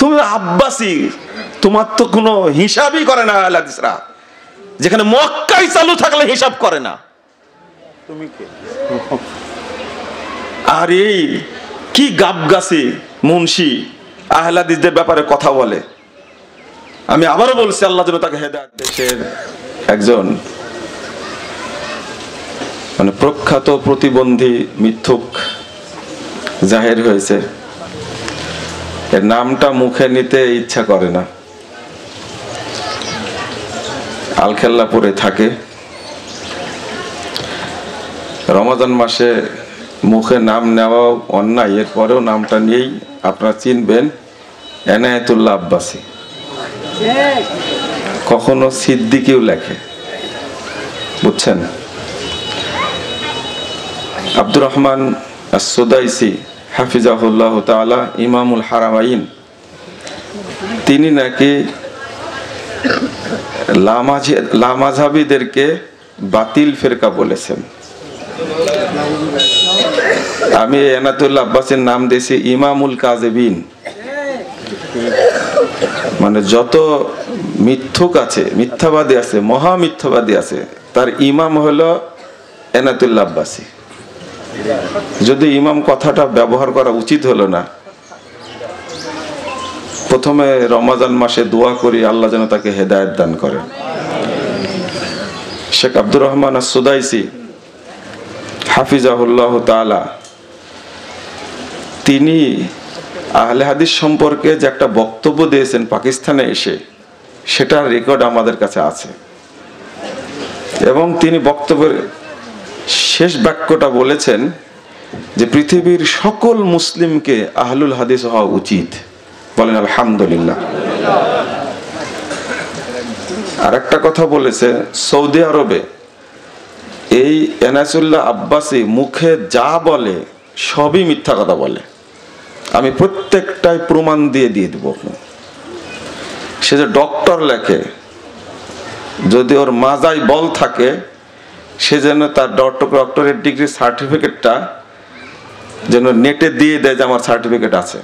তুমি আব্বাসী, তোমার তো কোনো হিসাবই করে না আহলে হাদিসরা, যেখানে মক্কায় চালু থাকলে হিসাব করে না। তুমি কে? আর এই কি গাবগাছি মুন্সি আহলে হাদিসদের ব্যাপারে কথা বলে। আমি আবারও বলছি, আল্লাহ যেন তাকে হেদায়েত। দেশের একজন মানে প্রখ্যাত প্রতিবন্ধী মিথ্যুক জাহের হয়েছে, এর নামটা মুখে নিতে ইচ্ছা করে না। আলখেল্লাপুরে থাকে। রমাজান মাসে মুখে নাম নেওয়া অন্যায়, এরপরেও নামটা নিয়েই আপনারা চিনবেন এনায়েতুল্লাহ আব্বাসী। কখনো সিদ্দিকিও লেখে, বুঝছেন। আব্দুর রহমান আস-সুদাইসি হাফিজাহুল্লাহ তাআলা ইমামুল হারামাইন, তিনি নাকি লামাযহাবীদেরকে বাতিল ফিরকা বলেছেন। আমি এনায়েতুল্লাহ আব্বাসীর নাম দিয়েছি ইমামুল কাযিবিন। মানে যত মিথ্যুক আছে, মিথ্যাবাদী আছে, মহা মিথ্যাবাদী আছে, তার ইমাম হলো এনায়েতুল্লাহ আব্বাসী। যদি ইমাম কথাটা ব্যবহার করা উচিত হলো না। প্রথমে রমজান মাসে দোয়া করি আল্লাহ যেন তাকে হেদায়েত দান করেন। শেখ আব্দুর রহমান আস-সুদাইসি হাফিজাহুল্লাহ তাআলা, তিনি আহলে হাদিস সম্পর্কে যে একটা বক্তব্য দিয়েছেন পাকিস্তানে এসে, সেটার রেকর্ড আমাদের কাছে আছে। এবং তিনি বক্তব্যের শেষ বাক্যটা বলেছেন যে পৃথিবীর সকল মুসলিমকে আহলুল হাদিস হওয়া উচিত। বলেন আলহামদুলিল্লাহ। আর একটা কথা বলেছে, সৌদি আরবে এই এনায়েতুল্লাহ আব্বাসী মুখে যা বলে সবই মিথ্যা কথা বলে। আমি প্রত্যেকটাই প্রমাণ দিয়ে দেব। সে যে ডক্টর লেখে, যদি ওর মাজায় বল থাকে, সে যেন তার ডক্টরের ডিগ্রি সার্টিফিকেটটা যেন নেটে দিয়ে দেয় যে আমার সার্টিফিকেট আছে।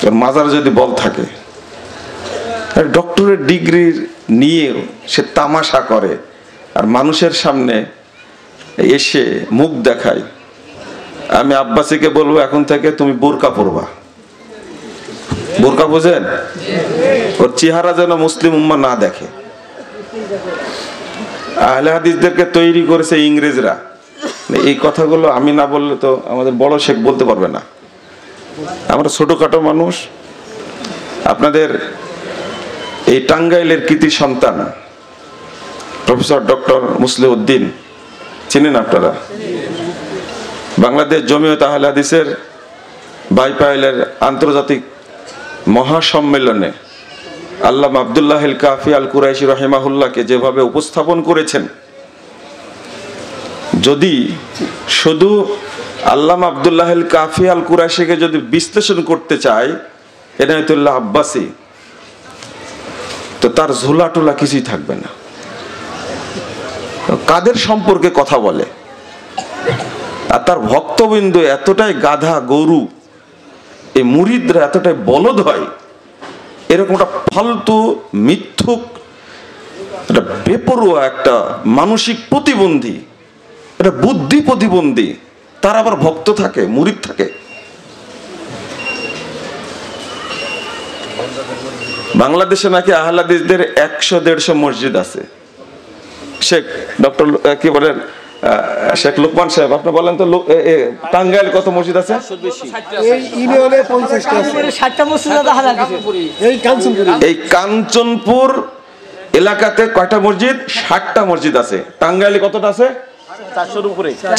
ওর মাজার যদি বল থাকে, ডক্টরের ডিগ্রি নিয়ে সে তামাশা করে আর মানুষের সামনে এসে মুখ দেখায়। আমি আব্বাসীকে বলবো এখন থেকে তুমি বোরকা পরবা। বোরকা বোঝেন? ওর চেহারা যেন মুসলিম উম্মাহ না দেখে। আহলে হাদিসদেরকে তৈরি করেছে ইংরেজরা। এই কথাগুলো আমি না বললে তো আমাদের বড় শেখ বলতে পারবে না। আমরা ছোটখাটো মানুষ। আপনাদের এই টাঙ্গাইলের কৃতি সন্তান প্রফেসর ডক্টর মুসলিউদ্দিন চিনেন আপনারা? বাংলাদেশ জমিয়ত আহলে হাদিসের বাইপাইলের আন্তর্জাতিক মহাসম্মেলনে আল্লামা আব্দুল্লাহ আল কাফি আল কুরাইশি রাহিমাহুল্লাহকে যেভাবে উপস্থাপন করেছেন, যদি শুধু আল্লামা আব্দুল্লাহ আল কাফি আল কুরাইশিকে যদি বিশ্লেষণ করতে চায় এনায়েতুল্লাহ আব্বাসী, তো তার ঝোলা টোলা কিছুই থাকবে না। কাদের সম্পর্কে কথা বলে, আর তার ভক্তবৃন্দ এতটাই গাধা গরু, এই মুরিদরা এতটাই বলদ হয়, এরকম একটা ফালতু মিথ্যুক, একটা বেপরোয়া, একটা মানসিক প্রতিবন্ধী, একটা বুদ্ধি প্রতিবন্ধী, তার আবার ভক্ত থাকে, মুরিদ থাকে। বাংলাদেশে নাকি আহলে হাদিসদের 100-150 মসজিদ আছে। শেখ ডক্টর কি বলেন, শেখ লোকমান সাহেব আপনি বলেন তো, টাঙ্গাইল কত মসজিদ আছে? এই কাঞ্চনপুর এলাকাতে কয়টা মসজিদ? 60টা মসজিদ আছে। টাঙ্গাইলে কতটা আছে?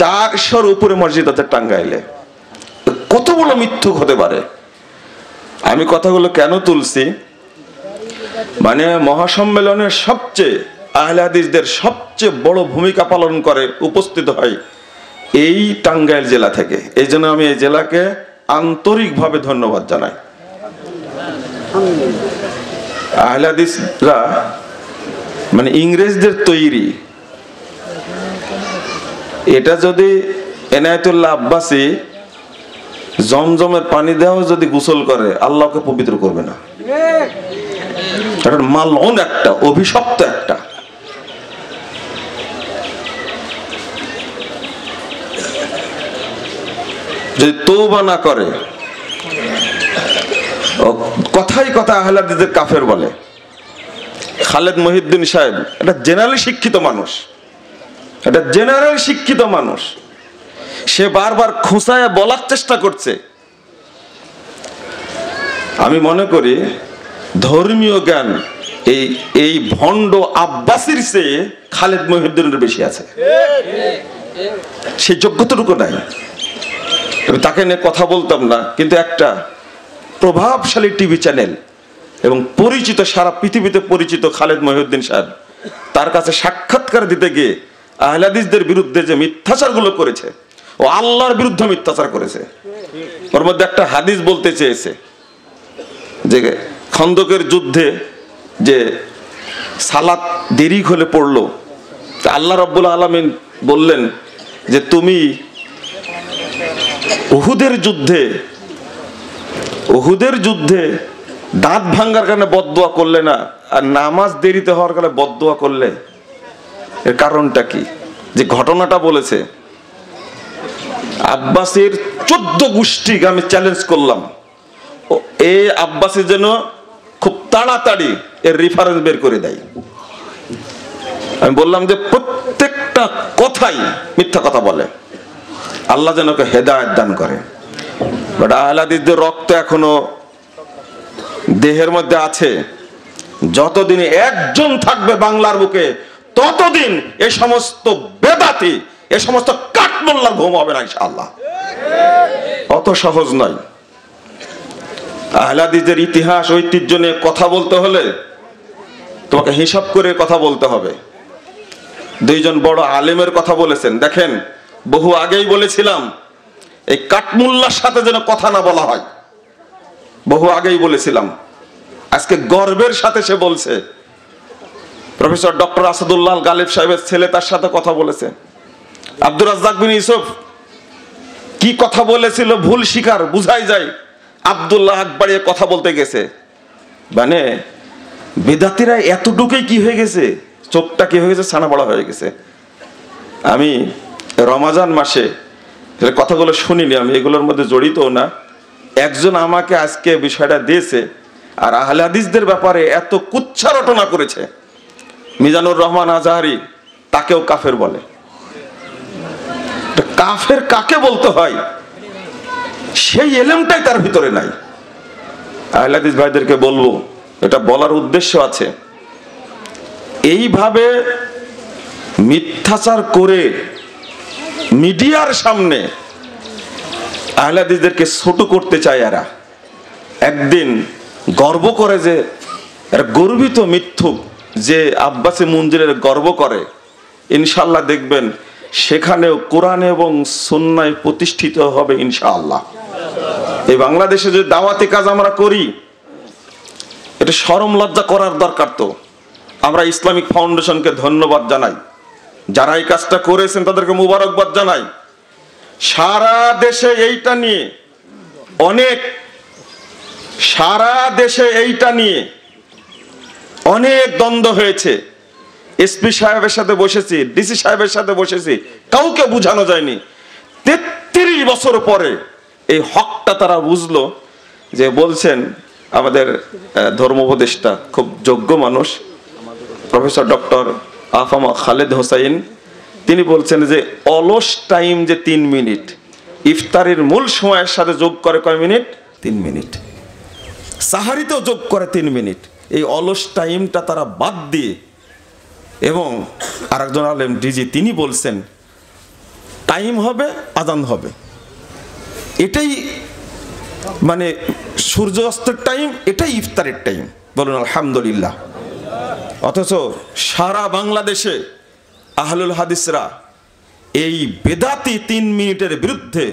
400-র উপরে মসজিদ আছে টাঙ্গাইলে। কত বড় মিথ্যুক হতে পারে? আমি কথাগুলো কেন তুলছি, মানে মহাসম্মেলনের সবচেয়ে আহলে হাদিসদের সবচেয়ে বড় ভূমিকা পালন করে, উপস্থিত হয় এই টাঙ্গাইল জেলা থেকে। এই জন্য আমি এই জেলাকে আন্তরিকভাবে ধন্যবাদ জানাই। আহলে হাদিসরা মানে ইংরেজদের তৈরি। এটা যদি এনায়েতুল্লাহ আব্বাসী জমজমের পানি দেওয়া যদি গোসল করে আল্লাহকে পবিত্র করবে না। এটা মালউন একটা, অভিশপ্ত একটা। যদি তওবা না করে, কথাই কথা আহলে হাদিসদের কাফের বলে। খালেদ মহিউদ্দিন সাহেব এটা জেনারেল শিক্ষিত মানুষ, এটা জেনারেল শিক্ষিত মানুষ। সে বারবার খোঁচায় বলার চেষ্টা করছে। আমি মনে করি ধর্মীয় জ্ঞান এই ভণ্ড আব্বাসীর চেয়ে খালেদ মহিউদ্দিনের বেশি আছে। সেই যোগ্যতাটুকু নাই। তাকে নিয়ে কথা বলতাম না, কিন্তু একটা প্রভাবশালী টিভি চ্যানেল এবং পরিচিত, সারা পৃথিবীতে পরিচিত খালেদ মহিউদ্দিন সাহেব, তার কাছে সাক্ষাৎকার দিতে গিয়ে আহলে হাদিসদের বিরুদ্ধে যে মিথ্যাচারগুলো করেছে, ও আল্লাহর বিরুদ্ধে মিথ্যাচার করেছে। ওর মধ্যে একটা হাদিস বলতে চেয়েছে যে খন্দকের যুদ্ধে যে সালাত দেরি হলে পড়লো, আল্লাহ রাব্বুল আলামিন বললেন যে তুমি উহুদের যুদ্ধে দাঁত ভাঙ্গার কারণে বদদোয়া করলে না, আর নামাজ দেরিতে হওয়ার কারণে বদদোয়া করলে। এর কারণটা কি? যে ঘটনাটা বলেছে, আব্বাসীর 14 গোষ্ঠীকে আমি চ্যালেঞ্জ করলাম, এই আব্বাসী যেন খুব তাড়াতাড়ি এর রেফারেন্স বের করে দেয়। আমি বললাম যে প্রত্যেকটা কথাই মিথ্যা কথা বলে, আল্লাহ যেন ওকে হেদায়েত দান করে। বাট আহলে হাদিসদের রক্ত এখনো দেহের মধ্যে আছে। যতদিন একজন থাকবে বাংলার বুকে, ততদিন এই সমস্ত বেদাতি, এই সমস্ত কাঠমোল্লার ঘুম হবে না ইনশাআল্লাহ। অত সহজ নয়। আহলে হাদিসদের ইতিহাস, ঐতিহ্য নিয়ে কথা বলতে হলে তোমাকে হিসাব করে কথা বলতে হবে। দুইজন বড় আলেমের কথা বলেছেন। দেখেন, বহু আগেই বলেছিলাম এই কাঠমোল্লার সাথে যেন কথা না বলা হয়, বহু আগেই বলেছিলাম। আজকে গর্বের সাথে সে বলছে। প্রফেসর ডক্টর আসাদুল্লাহ গালিব সাহেবের ছেলে তার সাথে কথা বলেছে। আব্দুর রাজ্জাক বিন ইউসুফ কি কথা বলেছিল ভুল স্বীকার, বুঝাই যায়। আব্দুল্লাহ আকবর কথা বলতে গেছে, মানে বিদাতিরা এতটুকুই কি হয়ে গেছে, চোখটা কি হয়ে গেছে, ছানা বড়া হয়ে গেছে। আমি রমাজান মাসে কথাগুলো শুনিনি, আমি এগুলোর মধ্যে জড়িত না। একজন আমাকে আজকে বিষয়টা দিয়েছে, আর আহলে হাদিসদের ব্যাপারে এত কুচ্ছা রটনা করেছে। মিজানুর রহমান আজহারি, তাকেও কাফের বলে। কাফের কাকে বলতে হয় সেই এলেমটাই তার ভিতরে নাই। আহলে হাদিস ভাইদেরকে বলবো, এটা বলার উদ্দেশ্য আছে, এইভাবে মিথ্যাচার করে মিডিয়ার সামনে আহলে হাদিসদেরকে ছোট করতে চায় এরা। একদিন গর্ব করে যে এরা গর্বিত মিথ্যুক, যে আব্বাসী মঞ্জিলের গর্ব করে, ইনশাআল্লাহ দেখবেন সেখানেও কোরআন এবং সুন্নায় প্রতিষ্ঠিত হবে ইনশাআল্লাহ। এই বাংলাদেশে যে দাওয়াতি কাজ আমরা করি, এটা শরম লজ্জা করার দরকার। তো আমরা ইসলামিক ফাউন্ডেশনকে ধন্যবাদ জানাই, যারা এই কাজটা করেছেন তাদেরকে মুবারকবাদ জানাই। সারা দেশে এইটা নিয়ে অনেক দ্বন্দ্ব হয়েছে। এসপি সাহেবের সাথে বসেছি, ডিসি সাহেবের সাথে বসেছি, কাউকে বুঝানো যায়নি। 33 বছর পরে এই হকটা তারা বুঝলো। যে বলছেন আমাদের ধর্ম উপদেষ্টা, খুব যোগ্য মানুষ, প্রফেসর ডক্টর আফামা খালেদ হোসাইন, তিনি বলছেন যে অলস টাইম যে 3 মিনিট, ইফতারের মূল সময়ের সাথে যোগ করে কয় মিনিট? 3 মিনিট। সাহারিতেও যোগ করে 3 মিনিট। এই অলস টাইমটা তারা বাদ দিয়ে, এবং আরেকজন আলেম ডিজি, তিনি বলছেন টাইম হবে, আজান হবে, এটাই মানে সূর্য অস্তের টাইম, এটাই ইফতারের টাইম। বলুন আলহামদুলিল্লাহ। অথচ সারা বাংলাদেশে আহলুল হাদিসরা এই বেদাতি 3 মিনিটের বিরুদ্ধে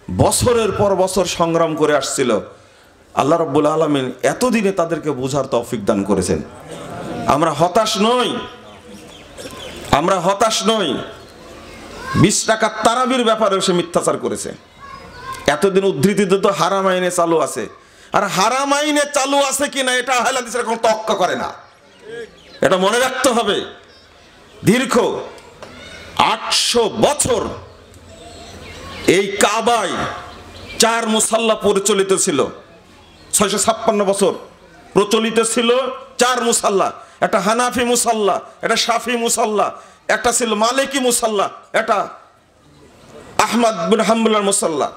বছরের পর বছর সংগ্রাম করে আসছিল। আল্লাহ রাব্বুল আলামিন এতদিনে তাদেরকে বোঝার তৌফিক দান করেছেন। আমরা হতাশ নই। 20 টাকার তারাবির ব্যাপারে সে মিথ্যাচার করেছে। এতদিন উদ্ধৃতিতে তো হারাম আইনে চালু আছে, আর হারাম আইনে চালু আছে কিনা এটা আহলে হাদিসরা কোনো তক্কা করে না। এটা মনে রাখতে হবে। দীর্ঘ 800 বছর এই কাবায় 4 মুসাল্লা প্রচলিত ছিল। 656 বছর প্রচলিত ছিল 4 মুসাল্লা। একটা হানাফি মুসাল্লা, একটা শাফি মুসাল্লা, একটা ছিল মালিকি মুসাল্লা, একটা আহমদ বিন হাম্বলের মুসাল্লা।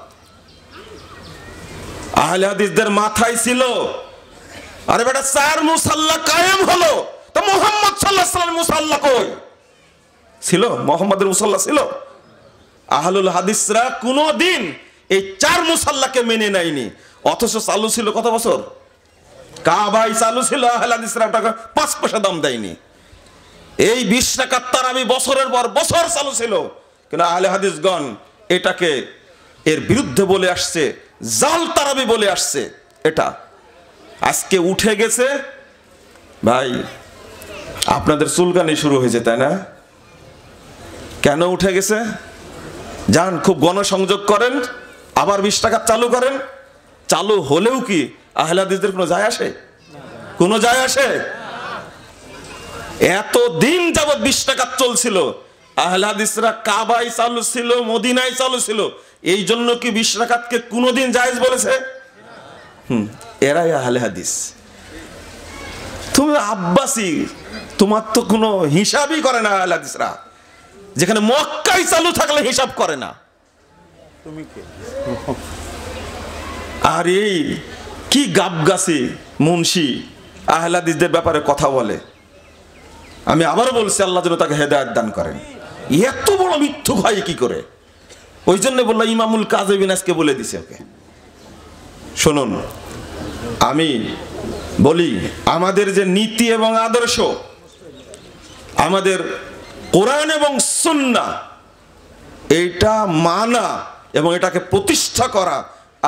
আহলে হাদিসদের মাথায় ছিল, আরে বেটা 4 মুসাল্লা কায়েম হলো, তো মুহাম্মদ সাল্লাল্লাহু আলাইহি ওয়াসাল্লাম মুসাল্লা কই ছিল? মুহাম্মাদের মুসাল্লা ছিল? আহলুল হাদিসরা কোনদিন এই 4 মুসাল্লাকে মেনে নেয়নি, অথচ চালু ছিল কত বছর? কাবায় চালু ছিল, আহলে হাদিসরা টাকা 5 পয়সা দাম দেয়নি। এই 20 রাকাত তারাবি বছরের পর বছর চালু ছিল, কিন্তু আহলে হাদিসগণ এটাকে এর বিরুদ্ধে বলে আসছে, জাল তারাবি বলে আসছে। এটা আজকে উঠে গেছে। ভাই আপনাদের চুলকানি শুরু হয়েছে তাই না? কেন উঠে গেছে? যান খুব গণসংযোগ করেন, আবার 20 টাকা চালু করেন। চালু হলেও কি আহলে হাদিসদের কোনো যায় আসে? কোনো যায় আসে? এত দিন যাবত 20 টাকা চলছিল, আহলে হাদিসরা কাবায় চালু ছিল, মদিনায় চালু ছিল, এই জন্য কি 20 রাকাতকে কোনোদিন জায়েজ বলেছে? এরাই আহলে হাদিস। তুমি আব্বাসী, তোমার তো কোনো হিসাবই করে না আহলে হাদিসরা, যেখানে মক্কায় চালু থাকলে হিসাব করে না। তুমি কে? আর এই কি গাবগাছি মুন্সি আহলে হাদিসদের ব্যাপারে কথা বলে। আমি আবার বলছি, আল্লাহ যেন তাকে হেদায়েত দান করেন। এত বড় মিথ্যুক হয় কি করে? ওই জন্য বললাম ইমামুল কাযিবিন আজকে বলে দিছে ওকে। শুনুন, আমি বলি আমাদের যে নীতি এবং আদর্শ, আমাদের কোরআন এবং সুন্নাহ, এটা মানা এবং এটাকে প্রতিষ্ঠা করা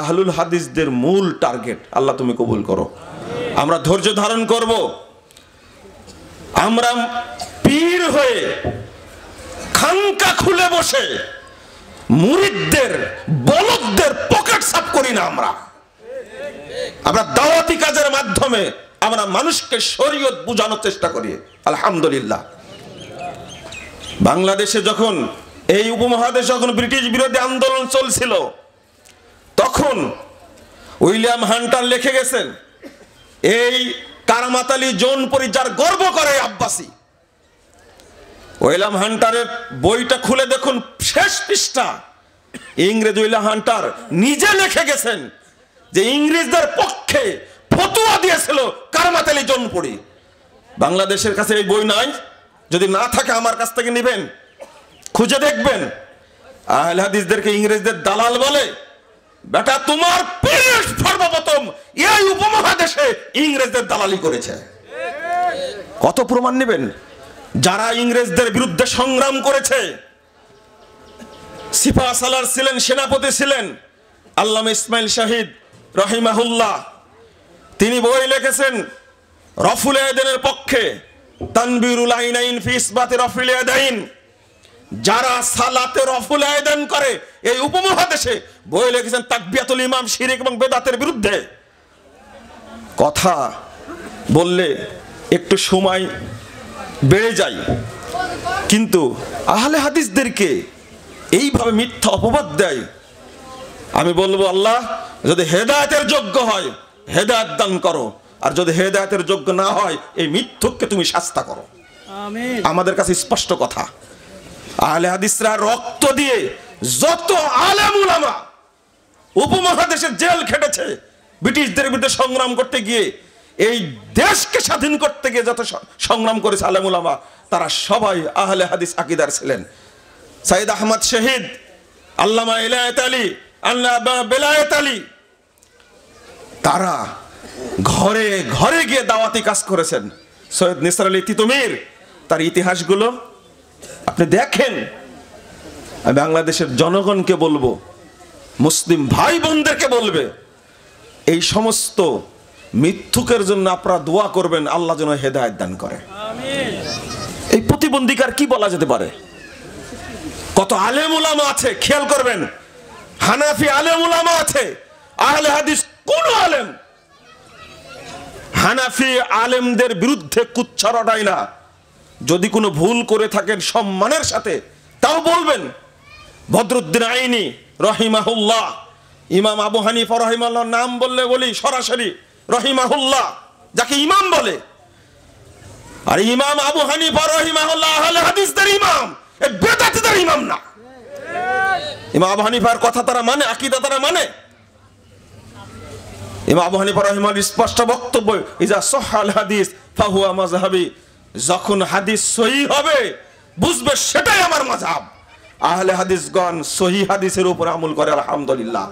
আহলুল হাদিসদের মূল টার্গেট। আল্লাহ তুমি কবুল করো। আমরা ধৈর্য ধারণ করব। আমরা পীর হয়ে খানকা খুলে বসে মুরিদদের বলদদের পকেট সাফ করি না। আমরা দাওয়াতি কাজের মাধ্যমে আমরা মানুষকে শরীয়ত বোঝানোর চেষ্টা করি। আলহামদুলিল্লাহ, বাংলাদেশে যখন এই উপমহাদেশে যখন ব্রিটিশ বিরোধী আন্দোলন চলছিল, তখন উইলিয়াম হান্টার লিখে গেছেন, এই কারামাত আলী জৌনপুরী যার গর্ব করে আব্বাসী। উইলিয়াম হান্টারের বইটা খুলে দেখুন, শেষ পৃষ্ঠা ইংরেজ উইলিয়াম হান্টার নিজে লিখে গেছেন যে ইংরেজদের পক্ষে ফতোয়া দিয়েছিল কারামাত আলী জৌনপুরী। বাংলাদেশের কাছে এই বই নাই, যদি না থাকে আমার কাছ থেকে নেবেন, খুঁজে দেখবেন। আহলে হাদিসদেরকে ইংরেজদের দালাল বলে। বেটা তোমার পীর সর্বপ্রথম এই উপমহাদেশে ইংরেজদের দালালি করেছে। কত প্রমাণ নেবেন? যারা ইংরেজদের বিরুদ্ধে সংগ্রাম করেছে, সিপাহ সালার ছিলেন, সেনাপতি ছিলেন আল্লামা ইসমাইল শাহিদ রহিমাহুল্লাহ। তিনি বই লিখেছেন রফুল ইয়াদাইনের পক্ষে, তানবীরুল আইনাইন ফি ইসবাতি রফুল ইয়াদাইন। যারা সালাতে রফুল ইয়াদাইন করে এই উপমহাদেশে বই লিখেছেন তাকবিয়াতুল ইমাম, শিরক এবং বেদাতের বিরুদ্ধে। কথা বললে একটু সময় বেড়ে যায়, কিন্তু আহলে হাদিসদেরকে এইভাবে মিথ্যা অপবাদ দেয়। আমি বলবো, আল্লাহ যদি হেদায়েতের যোগ্য হয় হেদায়েত দান করো, আর যদি হেদায়েতের যোগ্য না হয় এই মিথ্যুককে তুমি শাস্তি করো। আমিন। আমাদের কাছে স্পষ্ট কথা। আহলে হাদিসরা রক্ত দিয়ে যত আলেম উলামা উপমহাদেশের জেল খেটেছে, ব্রিটিশদের বিরুদ্ধে সংগ্রাম করতে গিয়ে, এই দেশকে স্বাধীন করতে গিয়ে যত সংগ্রাম করেছে আলেম উলামা, তারা সবাই আহলে হাদিস আকীদার ছিলেন। সাইদ আহমদ শহীদ, আল্লামা ইলায়াত আলী, আল্লামা বেলায়েত আলী, তারা ঘরে ঘরে গিয়ে দাওয়াতি কাজ করেছেন। সৈয়দ নিসার আলী তিতুমির, তার ইতিহাসগুলো আপনি দেখেন। আমি বাংলাদেশের জনগণকে বলবো, মুসলিম ভাই বোনদেরকে বলবে, এই সমস্ত মিথ্যুকের জন্য আপনারা দোয়া করবেন, আল্লাহ যেন হেদায়েত দান করে। আমিন। এই প্রতিবন্ধীকার কি বলা যেতে পারে? কত আলেম উলামা আছে, খেয়াল করবেন। হানাফি আলেম উলামা আছে, আহলে হাদিস কোন আলেম হানাফি আলেমদের বিরুদ্ধে কুচ্ছা রটায় না। যদি কোনো ভুল করে থাকেন সম্মানের সাথে তাও বলবেন। বদরুদ্দিন আইনি রহিমাহুল্লাহ, ইমাম আবু হানিফা রহিমাহুল্লাহর নাম বললে বলি সরাসরি রহিমাহুল্লাহ, যাকে ইমাম বলে। আর ইমাম আবু হানিফা রহিমাহুল্লাহ আহলে হাদিসদের ইমাম, এই বেদাতীদের ইমাম না। ইমাম আবু হানিফার কথা তারা মানে, আকীদা তারা মানে। ইমাম আবু হানিফা রাহিমাহুল্লাহ স্পষ্ট বক্তব্য, ইজা সাহাল হাদিস ফাহুয়া মাযহাবি, যখন হাদিস সহিহ হবে বুঝবে সেটাই আমার মাযহাব। আহলে হাদিসগণ সহিহ হাদিসের উপর আমল করে, আলহামদুলিল্লাহ।